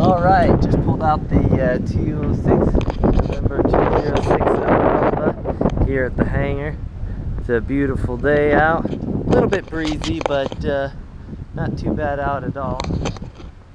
Alright, just pulled out the 206, November 206 Alpha here at the hangar. It's a beautiful day out. A little bit breezy, but not too bad out at all.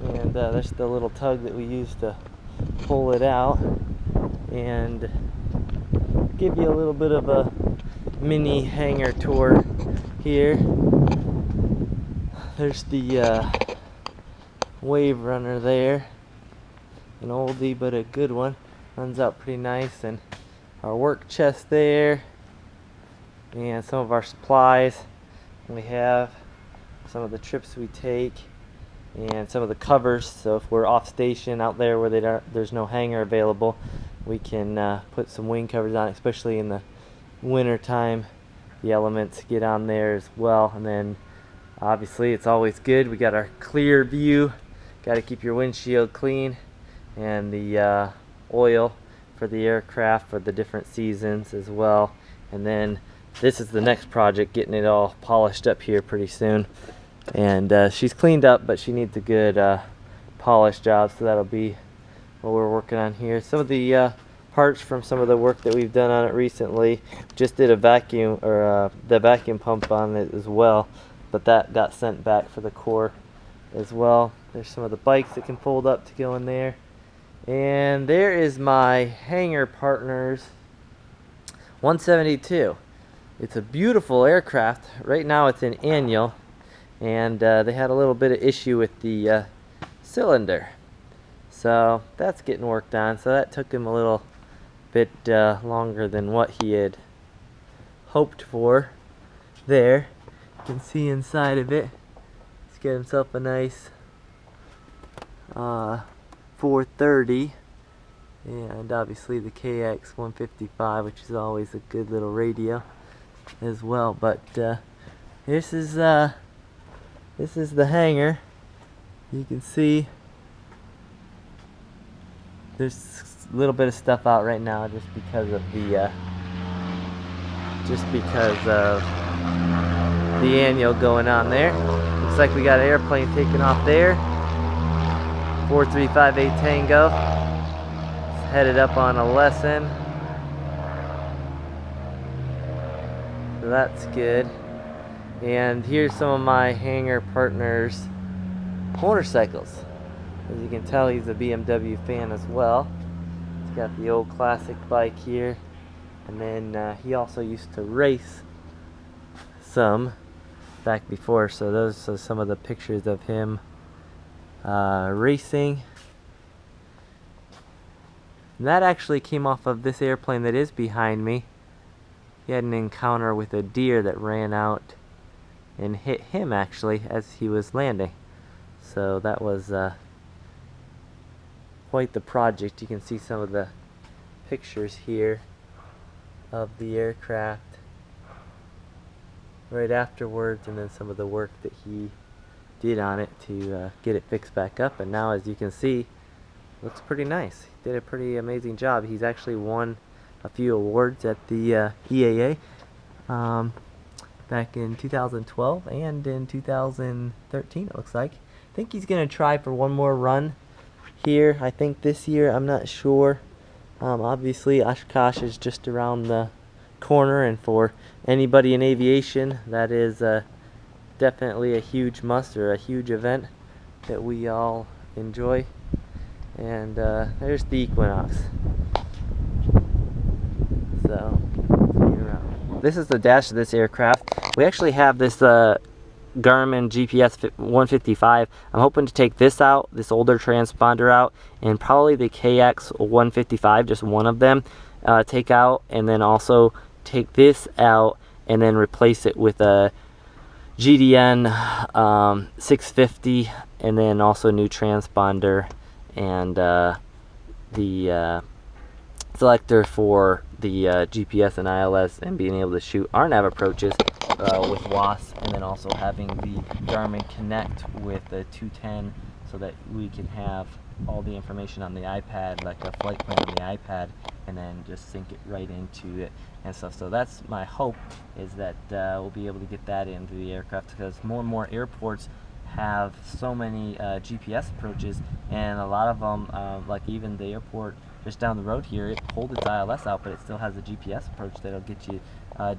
And there's the little tug that we use to pull it out. And give you a little bit of a mini hangar tour here. There's the wave runner there, an oldie but a good one, runs out pretty nice, and our work chest there, and some of our supplies we have, some of the trips we take, and some of the covers. So if we're off station out there where there's no hangar available, we can put some wing covers on, especially in the winter time. The elements get on there as well. And then obviously it's always good, we got our clear view. Got to keep your windshield clean, and the oil for the aircraft for the different seasons as well. And then this is the next project, getting it all polished up here pretty soon. And she's cleaned up, but she needs a good polish job, so that'll be what we're working on here. Some of the parts from some of the work that we've done on it recently. Just did a vacuum, or the vacuum pump on it as well, but that got sent back for the core as well. There's some of the bikes that can fold up to go in there. And there is my hangar partners 172. It's a beautiful aircraft. Right now it's in annual, and they had a little bit of issue with the cylinder. So that's getting worked on. So that took him a little bit longer than what he had hoped for. There, you can see inside of it. He's got himself a nice 430, and obviously the KX 155, which is always a good little radio as well. But this is the hangar. You can see there's a little bit of stuff out right now just because of the annual going on there. Looks like we got an airplane taking off there. 4358 Tango. It's headed up on a lesson. So that's good. And here's some of my hangar partners' motorcycles. As you can tell, he's a BMW fan as well. He's got the old classic bike here. And then he also used to race some back before. So those are some of the pictures of him racing. And that actually came off of this airplane that is behind me. He had an encounter with a deer that ran out and hit him actually as he was landing. So that was quite the project. You can see some of the pictures here of the aircraft right afterwards, and then some of the work that he did on it to get it fixed back up. And now, as you can see, looks pretty nice. He did a pretty amazing job. He's actually won a few awards at the EAA back in 2012 and in 2013, it looks like. I think he's going to try for one more run here. I think this year, I'm not sure. Obviously, Oshkosh is just around the corner, and for anybody in aviation, that is definitely a huge must, or a huge event that we all enjoy. And there's the Equinox. So this is the dash of this aircraft. We actually have this Garmin GPS 155. I'm hoping to take this out, this older transponder out, and probably the KX 155, just one of them, take out, and then also take this out and then replace it with a GDN 650, and then also new transponder, and the selector for the GPS and ILS, and being able to shoot our nav approaches with WAS, and then also having the Garmin connect with the 210 so that we can have all the information on the iPad, like a flight plan on the iPad, and then just sync it right into it and stuff. So that's my hope, is that we'll be able to get that into the aircraft, because more and more airports have so many GPS approaches, and a lot of them, like even the airport just down the road here, it pulled its ILS out, but it still has a GPS approach that'll get you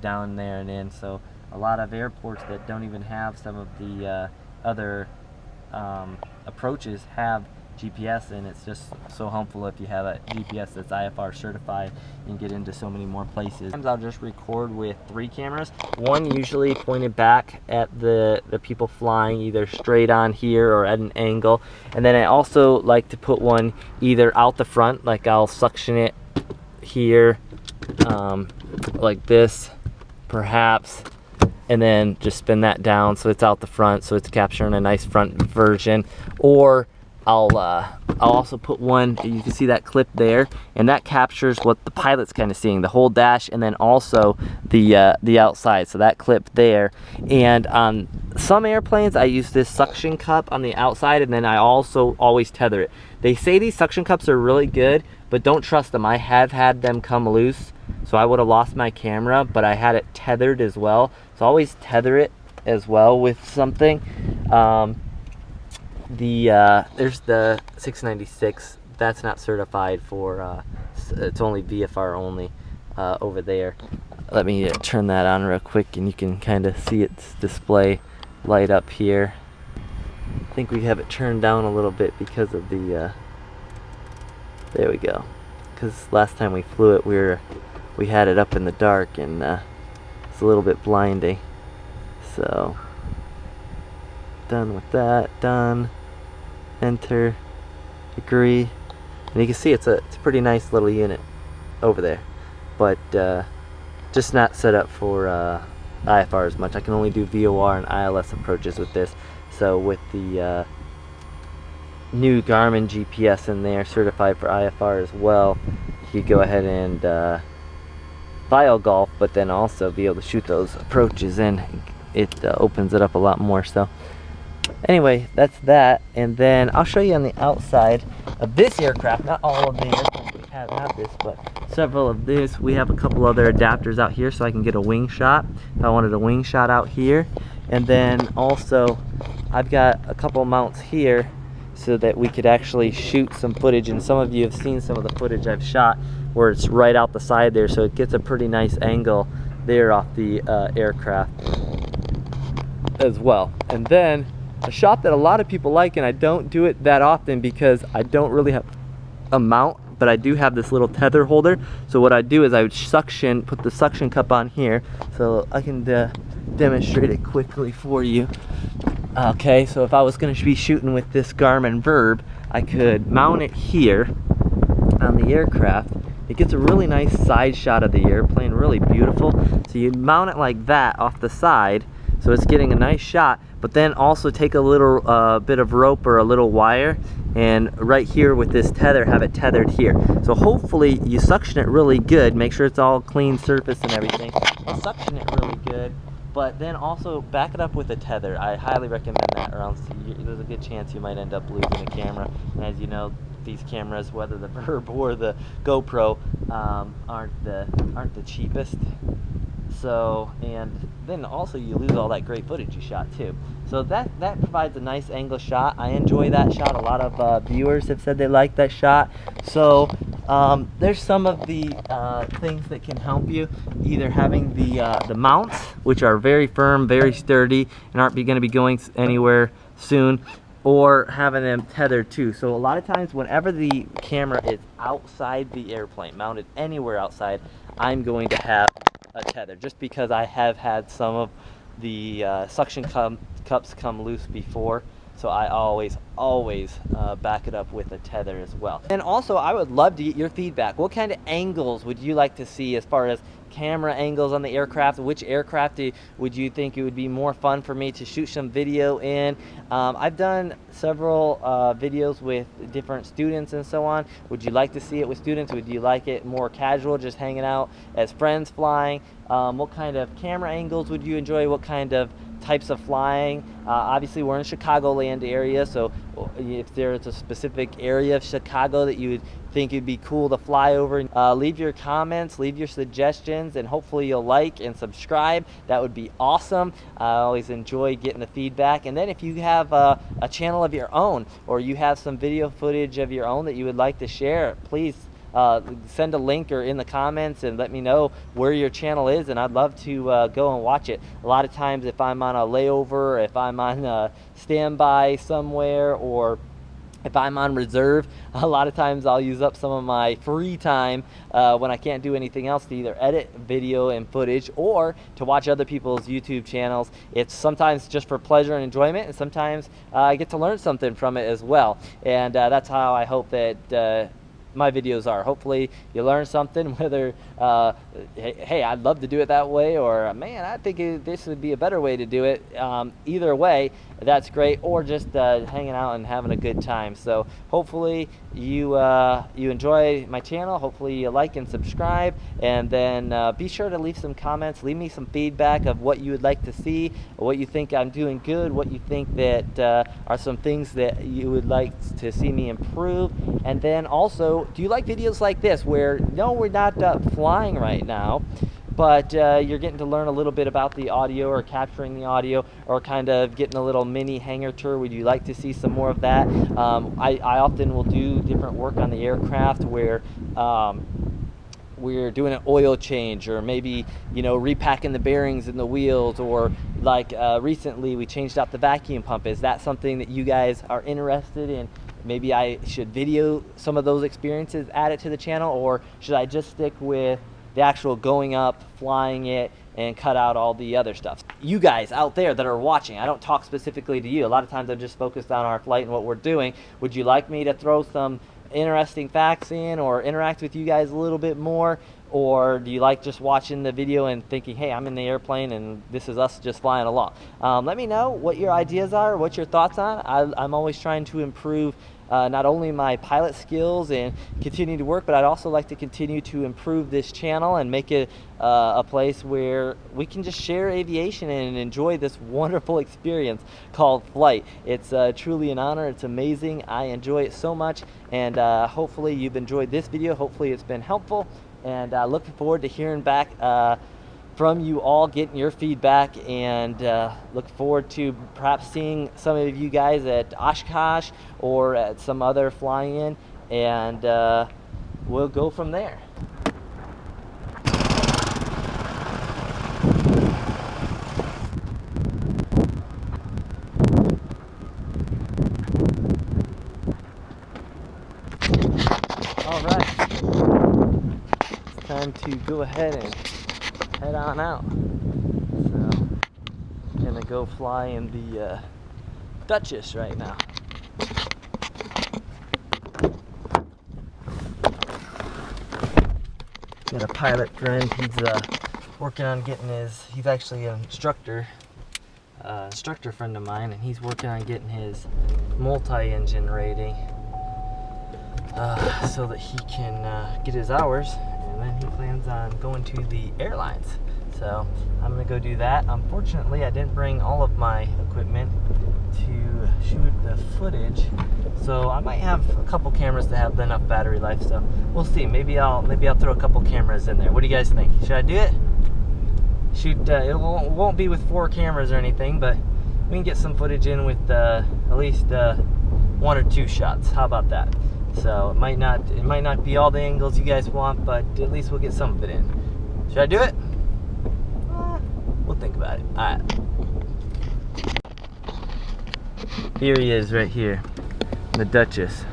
down there and in. So a lot of airports that don't even have some of the other approaches have GPS, and it's just so helpful if you have a GPS that's IFR certified and get into so many more places. Sometimes I'll just record with 3 cameras, one usually pointed back at the people flying, either straight on here or at an angle, and then I also like to put one either out the front, like I'll suction it here like this perhaps, and then just spin that down so it's out the front, so it's capturing a nice front version. Or I'll also put one, you can see that clip there, and that captures what the pilot's kind of seeing, the whole dash, and then also the outside, so that clip there. And on some airplanes I use this suction cup on the outside, and then I also always tether it. They say these suction cups are really good, but don't trust them. I have had them come loose, so I would have lost my camera, but I had it tethered as well, so always tether it as well with something. There's the 696, that's not certified for, it's only VFR only over there. Let me turn that on real quick, and you can kind of see its display light up here. I think we have it turned down a little bit because of the, there we go. Because last time we flew it, we had it up in the dark, and it's a little bit blinding. So, done with that, done. Enter, agree, and you can see it's a pretty nice little unit over there, but just not set up for IFR as much. I can only do VOR and ILS approaches with this. So with the new Garmin GPS in there, certified for IFR as well, you could go ahead and file golf, but then also be able to shoot those approaches in. It opens it up a lot more. So anyway, that's that. And then I'll show you on the outside of this aircraft, not all of the airplanes we have this, but several of this. We have a couple other adapters out here so I can get a wing shot if I wanted a wing shot out here. And then also I've got a couple mounts here so that we could actually shoot some footage, and some of you have seen some of the footage I've shot where it's right out the side there, so it gets a pretty nice angle there off the aircraft as well. And then a shot that a lot of people like, and I don't do it that often because I don't really have a mount, but I do have this little tether holder. So what I do is I would put the suction cup on here, so I can demonstrate it quickly for you. Okay, so if I was going to be shooting with this Garmin Verb, I could mount it here on the aircraft. It gets a really nice side shot of the airplane, really beautiful. So you mount it like that off the side, so it's getting a nice shot, but then also take a little bit of rope or a little wire, and right here with this tether, have it tethered here. So hopefully you suction it really good, make sure it's all clean surface and everything, and suction it really good, but then also back it up with a tether. I highly recommend that, or else there's a good chance you might end up losing a camera. And as you know, these cameras, whether the Verb or the GoPro, aren't the cheapest. So, and then also you lose all that great footage you shot too. So that provides a nice angle shot. I enjoy that shot. A lot of viewers have said they like that shot. So there's some of the things that can help you, either having the mounts, which are very firm, very sturdy, and aren't going to be going anywhere soon, or having them tethered too. So a lot of times whenever the camera is outside the airplane, mounted anywhere outside, I'm going to have a tether, just because I have had some of the suction cups come loose before. So I always back it up with a tether as well. And also, I would love to get your feedback. What kind of angles would you like to see as far as camera angles on the aircraft? Which aircraft would you think it would be more fun for me to shoot some video in? I've done several videos with different students and so on. Would you like to see it with students? Would you like it more casual, just hanging out as friends flying? What kind of camera angles would you enjoy? What kind of types of flying. Obviously, we're in Chicagoland area, so if there's a specific area of Chicago that you would think it'd be cool to fly over, leave your comments, leave your suggestions, and hopefully you'll like and subscribe. That would be awesome. I always enjoy getting the feedback. And then if you have a channel of your own, or you have some video footage of your own that you would like to share, please send a link or in the comments and let me know where your channel is, and I'd love to go and watch it. A lot of times if I'm on a layover, if I'm on a standby somewhere, or if I'm on reserve, a lot of times I'll use up some of my free time when I can't do anything else to either edit video and footage or to watch other people's YouTube channels. It's sometimes just for pleasure and enjoyment, and sometimes I get to learn something from it as well. And that's how I hope that my videos are. Hopefully you learn something, whether hey, I'd love to do it that way, or man, I think this would be a better way to do it. Either way, that's great, or just hanging out and having a good time. So hopefully you enjoy my channel. Hopefully you like and subscribe, and then be sure to leave some comments, leave me some feedback of what you would like to see, what you think I'm doing good, what you think that are some things that you would like to see me improve. And then also, do you like videos like this where, no, we're not flying right now, but you're getting to learn a little bit about the audio, or capturing the audio, or kind of getting a little mini hangar tour? Would you like to see some more of that? I often will do different work on the aircraft where we're doing an oil change, or maybe, you know, repacking the bearings in the wheels, or like recently we changed out the vacuum pump. Is that something that you guys are interested in? Maybe I should video some of those experiences, add it to the channel, or should I just stick with the actual going up, flying it, and cut out all the other stuff? You guys out there that are watching, I don't talk specifically to you. A lot of times I'm just focused on our flight and what we're doing. Would you like me to throw some interesting facts in, or interact with you guys a little bit more? Or do you like just watching the video and thinking, hey, I'm in the airplane and this is us just flying along? Let me know what your ideas are, what your thoughts on. I'm always trying to improve not only my pilot skills and continue to work, but I'd also like to continue to improve this channel and make it a place where we can just share aviation and enjoy this wonderful experience called flight. It's truly an honor. It's amazing. I enjoy it so much, and hopefully you've enjoyed this video. Hopefully it's been helpful, and looking forward to hearing back from you all, getting your feedback, and look forward to perhaps seeing some of you guys at Oshkosh or at some other flying-in, and we'll go from there. All right, it's time to go ahead and head on out. So, gonna go fly in the Duchess right now. Got a pilot friend. He's working on getting his. He's actually an instructor friend of mine, and he's working on getting his multi-engine rating so that he can get his hours. And then he plans on going to the airlines. So I'm gonna go do that. Unfortunately, I didn't bring all of my equipment to shoot the footage, so I might have a couple cameras that have enough battery life. So we'll see. Maybe I'll throw a couple cameras in there. What do you guys think? Should I do it? Shoot. It won't be with 4 cameras or anything, but we can get some footage in with at least 1 or 2 shots. How about that? So it might not be all the angles you guys want, but at least we'll get some of it in. Should I do it? We'll think about it. All right. Here he is, right here, the Duchess.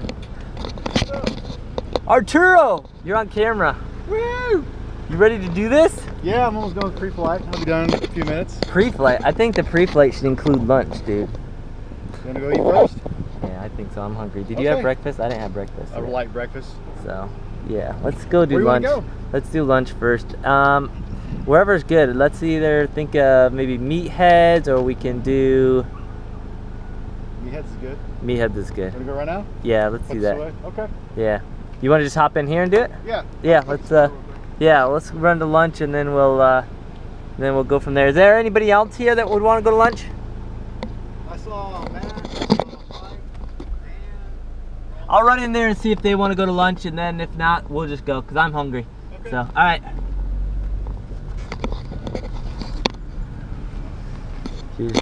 Arturo, you're on camera. Woo! You ready to do this? Yeah, I'm almost going with pre-flight. I'll be done in a few minutes. Pre-flight? I think the pre-flight should include lunch, dude. You want to go eat first? Yeah, I think so. I'm hungry. Did you have breakfast? I didn't have breakfast. I would like breakfast. So, yeah, let's go do Where lunch. You want to go? Let's do lunch first. Wherever's good. Let's either think of maybe Meatheads, or we can do... Meatheads is good. Meatheads is good. Want to go right now? Yeah, let's do that. Okay. Yeah. You want to just hop in here and do it? Yeah. Yeah, let's run to lunch, and then we'll And then we'll go from there. Is there anybody else here that would want to go to lunch? I saw Matt, I saw Mike, I'll run in there and see if they want to go to lunch, and then if not, we'll just go, because I'm hungry. Okay. So, alright. Cheers.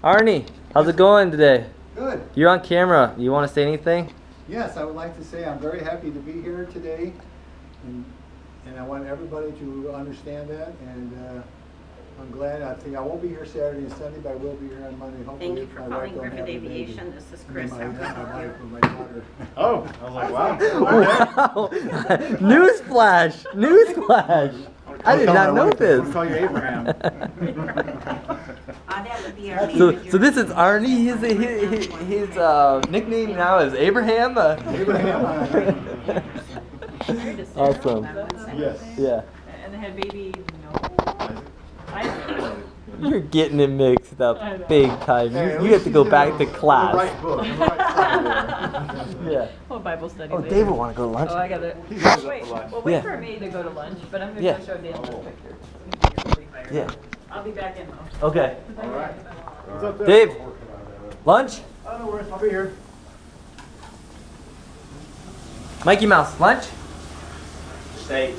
Arnie, how's it going today? Good. You're on camera. You want to say anything? Yes, I would like to say I'm very happy to be here today, and I want everybody to understand that. And I'm glad. I think I won't be here Saturday and Sunday, but I will be here on Monday. Hopefully, Thank you if for my wife calling don't Griffith have a baby. Aviation. This is Chris. My wife or my daughter. Oh, I was like, wow. Wow! Newsflash! Newsflash! I did not know I'm this. gonna call you Abraham. That would be our So manager. this is Arnie. His nickname now is Abraham. Abraham. Awesome. Yes. Yeah. And they had baby, no. You're getting it mixed I know. up big time. Hey, at You have least to go did back it to on the class. right book, on the right side there. Yeah. Oh, Bible study. Oh, later. David want to go to lunch? Oh, I got it. He's always up Wait, for lunch. well, wait Yeah. for me to go to lunch, but I'm going Yeah. to show Dan the picture. Yeah. I'll be back in though. Okay. All right. What's up there? Dave, lunch? Oh, no worries. I'll be here. Mikey Mouse, lunch? Steak.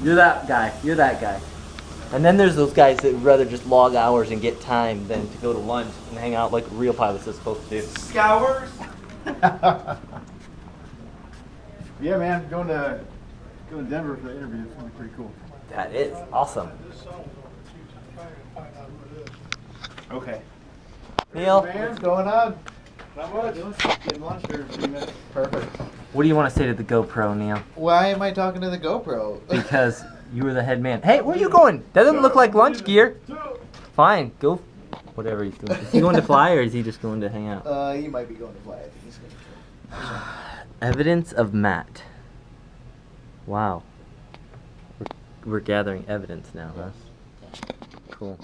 You're that guy. You're that guy. And then there's those guys that would rather just log hours and get time than to go to lunch and hang out like real pilots are supposed to do. Scours. Yeah, man. Going to Denver for the interview. It's gonna be pretty cool. That is awesome. Okay. Neil, Man, What's going on? not much. Getting lunch here in a few minutes. Perfect. what do you want to say to the GoPro, Neil? Why am I talking to the GoPro? Because you were the head man. Hey, where are you going? That doesn't look like lunch gear. Fine, go. Whatever he's doing. Is he going to fly or is he just going to hang out? He might be going to fly. I think he's going to. Evidence of Matt. Wow. We're gathering evidence now, huh? Cool.